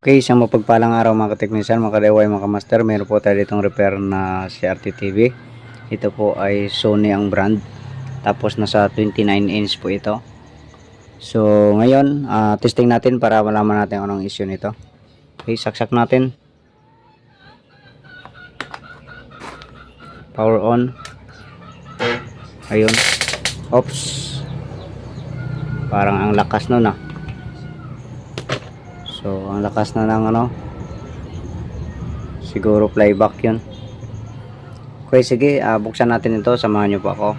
Okay, isang mapagpalang araw mga kateknisyan, mga kadeway, mga kamaster. Meron po tayo ditong repair na CRT TV. Ito po ay Sony ang brand. Tapos nasa 29 inch po ito. So ngayon, testing natin para malaman natin anong issue nito. Okay, saksak natin. Power on. Ayun. Oops. Parang ang lakas nun ah. So ang lakas na ng ano, siguro playback yun. Okay, sige, buksan natin ito, samahan nyo po ako.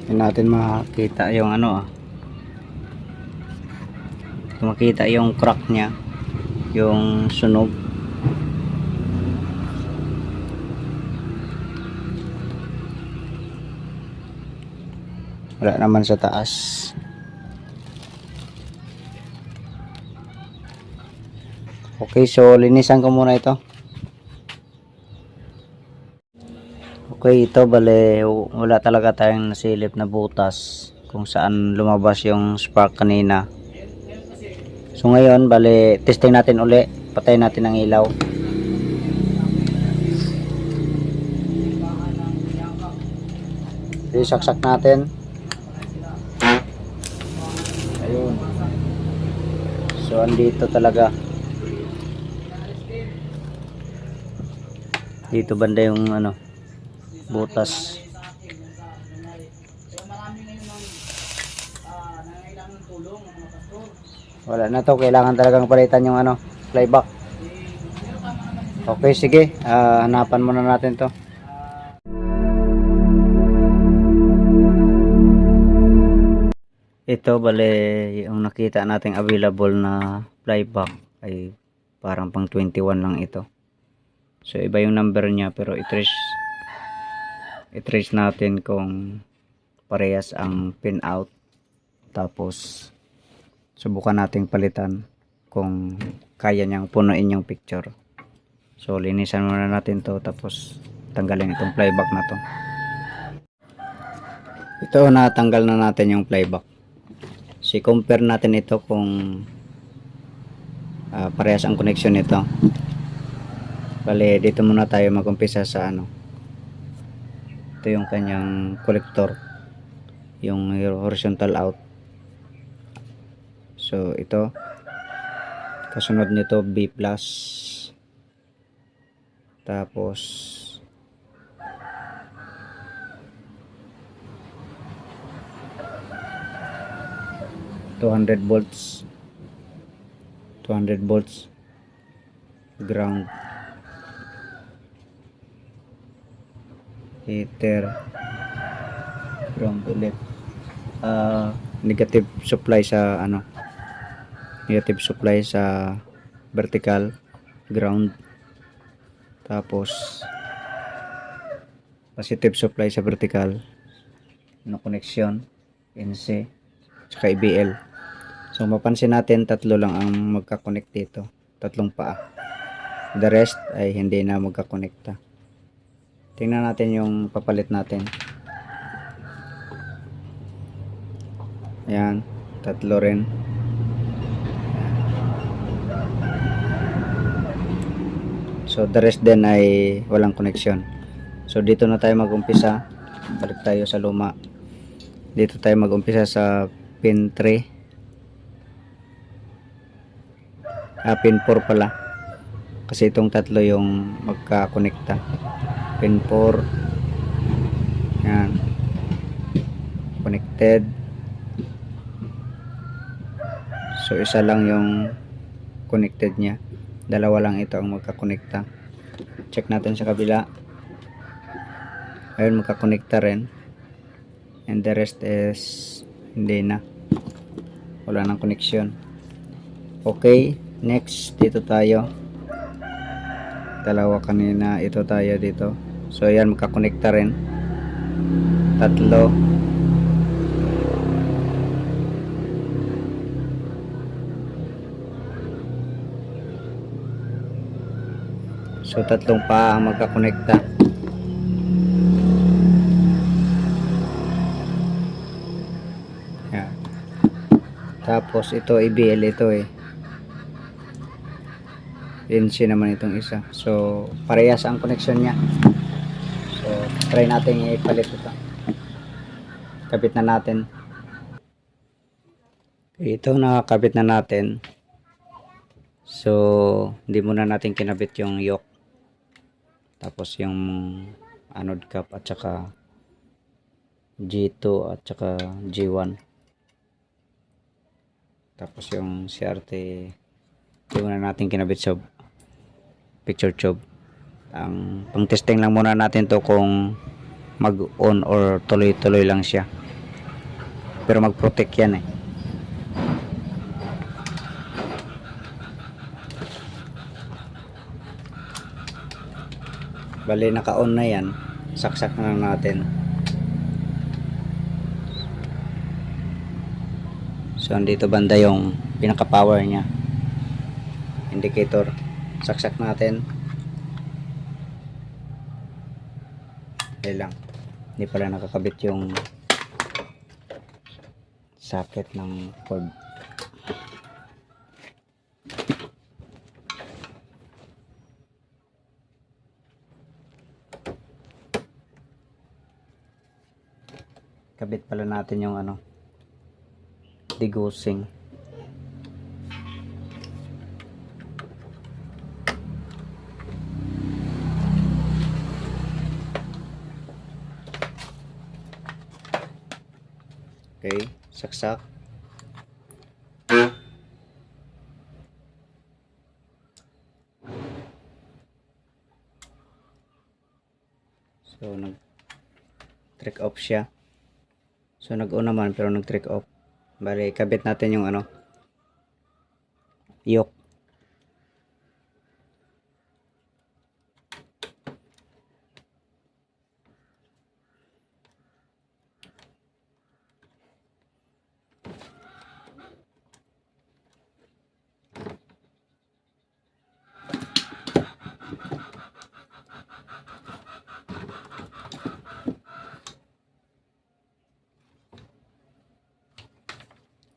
Hindi natin makita yung ano makita yung crack nya, yung sunog. Wala naman sa taas. Okay, so linisan ko muna ito. Okay, ito bale wala talaga tayong nasilip na butas kung saan lumabas yung spark kanina. So ngayon bale testing natin uli, patayin natin ang ilaw. Isaksak natin. Ayun. So andito talaga. Dito banda yung ano, butas. Wala na to, kailangan talagang palitan yung ano, playback. Okay, sige, hanapan muna natin to. Ito bale yung nakita nating available na playback ay parang pang 21 lang ito. So iba yung number niya, pero i-trace natin kung parehas ang pin out. Tapos subukan nating palitan kung kaya niyang punuin yung picture. So linisan muna natin to, tapos tanggalin itong playback na to. Ito, natanggal na natin yung playback. So compare natin ito kung parehas ang connection nito. Bale dito muna tayo mag-umpisa sa ano, ito yung kanyang collector, yung horizontal out. So ito, kasunod nito B+, tapos $200 volts ground, heater, ground ulit, negative supply sa ano, negative supply sa vertical ground, tapos positive supply sa vertical, no connection NC saka IBL. So mapansin natin tatlo lang ang magka-connect dito, tatlong paa, the rest ay hindi na magka-connecta. Tingnan natin yung papalit natin. Ayan, tatlo rin. So the rest din ay walang connection. So dito na tayo mag-umpisa. Balik tayo sa luma. Dito tayo mag-umpisa sa pin 3. Pin 4 pala. Kasi itong tatlo yung magka-connecta. Pin 4. Yan. Connected. So isa lang yung connected niya. Dalawa lang ito ang magka-connecta. Check natin sa kabila. Ayun, magka-connecta rin. And the rest is hindi na. Wala nang connection. Okay, next dito tayo. Dalawa kanina, ito tayo dito. So ayan, magkakonekta rin. Tatlo. So tatlong pa ang magkakonekta. Yan. Tapos ito IBL ito eh. NC naman itong isa. So parehas ang connection niya. So try natin ipalit ito. Kabit na natin. Ito nakakabit na natin. So hindi muna natin kinabit yung yoke. Tapos yung anode cap at saka G2 at saka G1. Tapos yung CRT hindi muna natin kinabit sa picture tube. Ang pang testing lang muna natin to kung mag on or tuloy-tuloy lang siya. Pero mag protect yan eh. Bali naka-on na yan. Saksak na lang natin. So andito banda yung pinaka-power niya. Indicator. Saksak natin. Lang. Hindi pala nakakabit yung socket ng cord. Kabit pala natin yung ano, degaussing. Okay, saksak. So nag-trick off siya. So nag-on naman pero nag-trick off. Bali, kabit natin yung ano, yoke.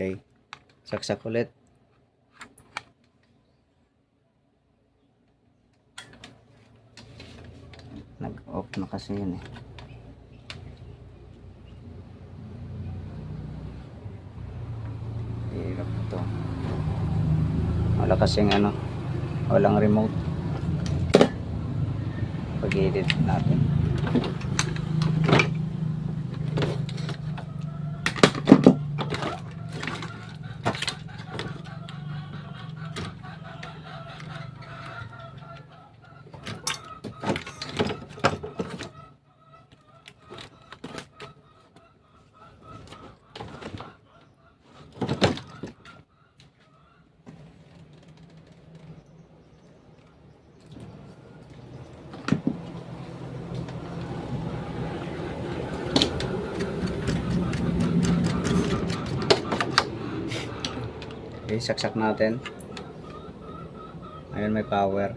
Okay, saksak ulit. Nag-off na kasi yun eh. Hirap ito. Wala kasing ano, walang remote. Pag-edit natin. Okay, saksak natin. Ayun, may power.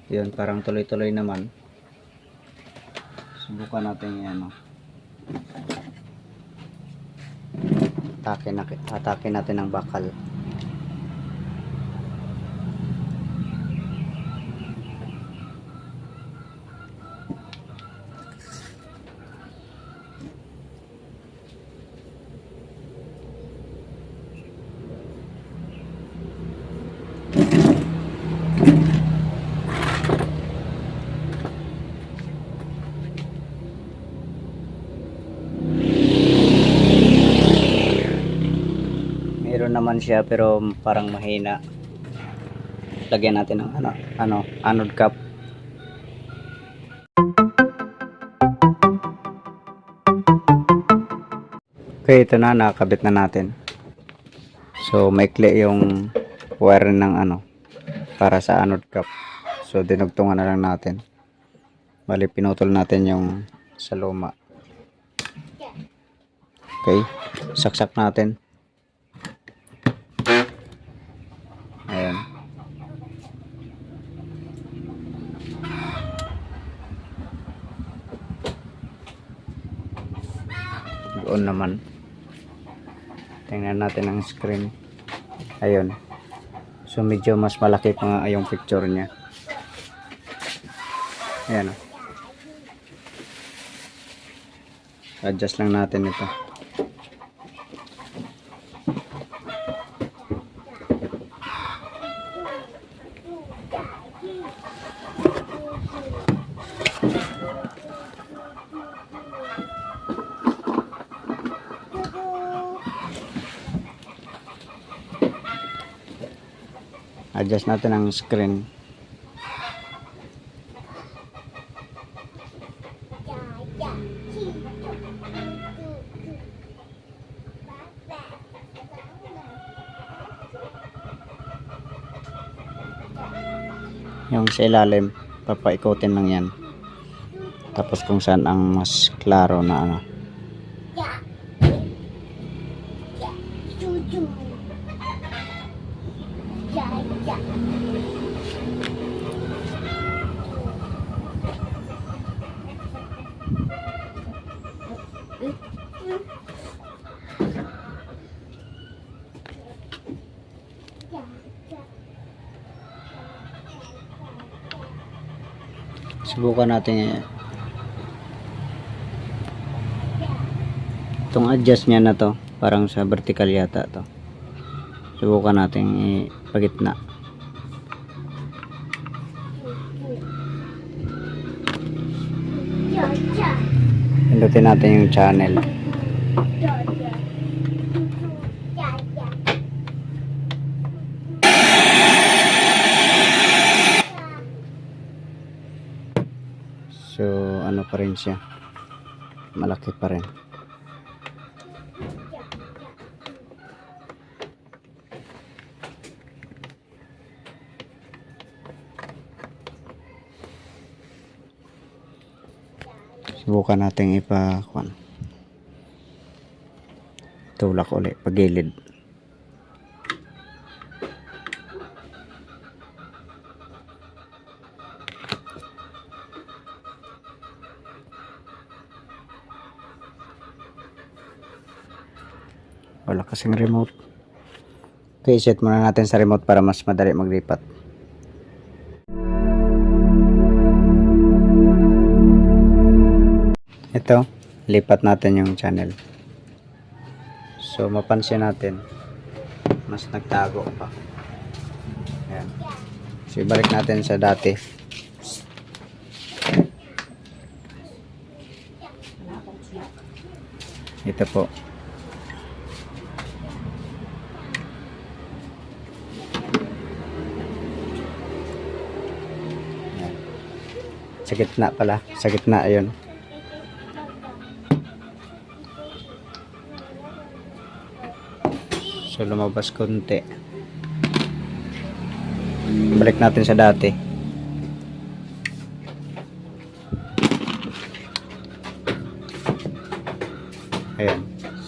Yun, parang tuloy-tuloy naman. Subukan natin yan. Atake natin ang bakal. naman siya pero parang mahina. Lagyan natin ng anode cap. Okay, ito na, nakakabit na natin. So maikli yung wire ng para sa anode cap. So dinugtungan na lang natin. Bali pinutol natin yung sa luma. Okay, saksak natin. Ayan. Doon naman. Tingnan natin ang screen. Ayun. So medyo mas malaki pa nga yung picture niya. Ayan. Adjust lang natin ito. Adjust natin ang screen. Yung sa ilalim, papaikutin lang yan. Tapos kung saan ang mas klaro na subukan natin itong adjust niya na to, parang sa vertical yata to. Subukan natin ipagitna. Pindutin natin yung channel. So ano pa rin siya, malaki pa rin. Subukan natin tulak ulit pagilid. Wala kasing remote. Okay, set muna natin sa remote para mas madali maglipat. Ito, lipat natin yung channel. So mapansin natin mas nagtago pa. Ayan. So ibalik natin sa dati. Ito po. Ayan. Sa gitna pala, sa gitna ayun. So lumabas konti. Balik natin sa dati. Ayan.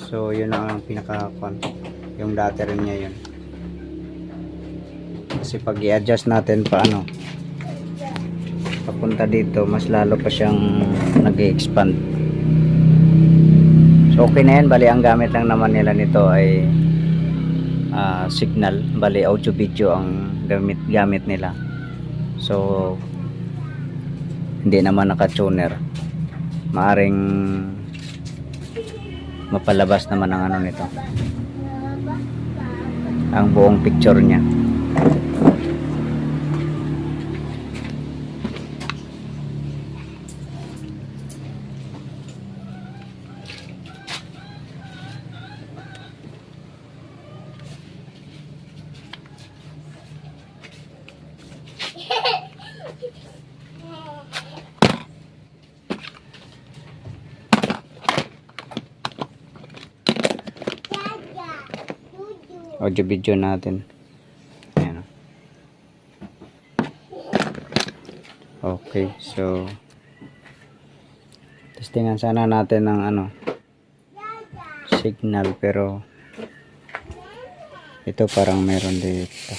So yun ang pinaka-con. Yung dati rin niya yun. Kasi pag i-adjust natin papunta dito, mas lalo pa siyang nag-expand. So okay na yan. Bali ang gamit lang naman nila nito ay signal, bali audio video ang gamit nila. So hindi naman naka-tuner. Maaring mapalabas naman ang nito, ang buong picture niya. audio video natin. Ayan. Okay, so testingan sana natin ng ano signal, pero ito parang meron dito.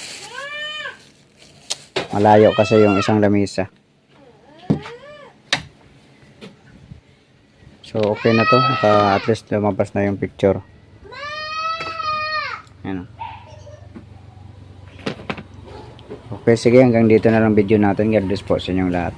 Malayo kasi yung isang lamisa. So okay na to, at least lumabas na yung picture. Ayan. Okay, sige, hanggang dito na lang video natin. God bless po sa inyong lahat.